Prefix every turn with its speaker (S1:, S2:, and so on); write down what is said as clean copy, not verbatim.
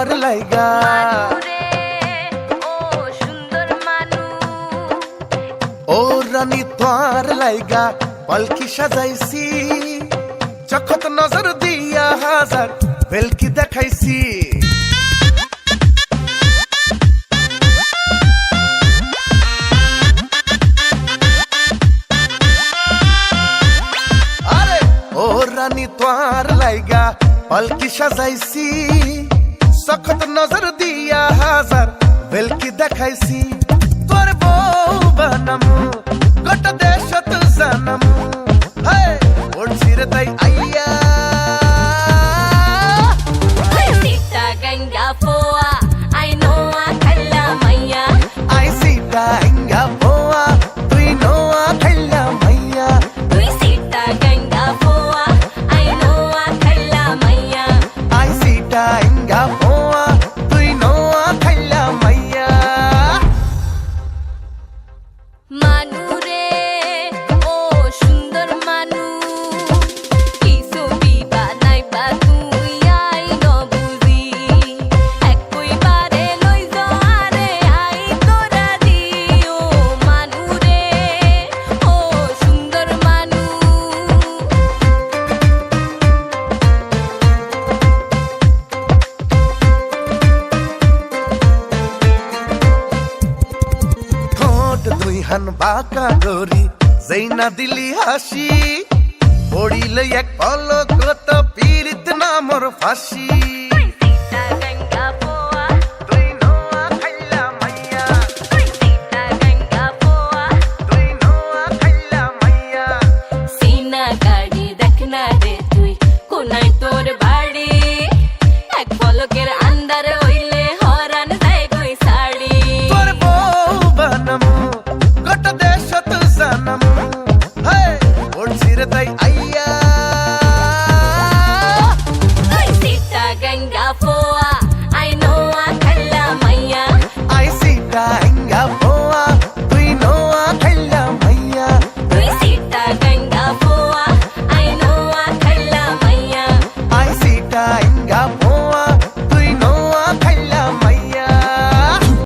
S1: তোর লাইগা ও রানী তোর লাইগা পালকি সাজাইছি চখত নজর দিয়া হাজার বেলকি দেখাইছি আরে ও রানী তোর লাইগা পালকি সাজাইছি চখত নজর দিয়া হাজার বেলকি দেখাইছি তোর বউ বানামু গোটা দেশত জানামু হায় ওড়ছি রে তাই আইয়া
S2: Sita ganga poa, I know I khalla maiya.
S1: I sita hinga boa, tui noa khalla maiya.
S2: Tui sita ganga poa, I know I khalla maiya.
S1: I sita hinga boa, tui noa khalla maiya.
S2: Manu re, oh sundar manu. Kiso biba nai ba tui ai no buzi. Ekoi bare loi jo are ai tora dio. Manu re, oh sundar manu.
S1: ঠোঁট দুই হান বাঁকা ডোরি যেই না দিলি হাসি পড়িলে এক পলকত পীড়িত না মোর ফাঁসি
S2: Sita ganga poa,
S1: তুই নোয়া খাইলা মাইয়া
S2: Sita ganga poa.
S1: তুই নোয়া খাইলা মাইয়া
S2: সিনা গাড়ি দেখ না রে তুই কোনায় তোর বাড়ি এক পলকের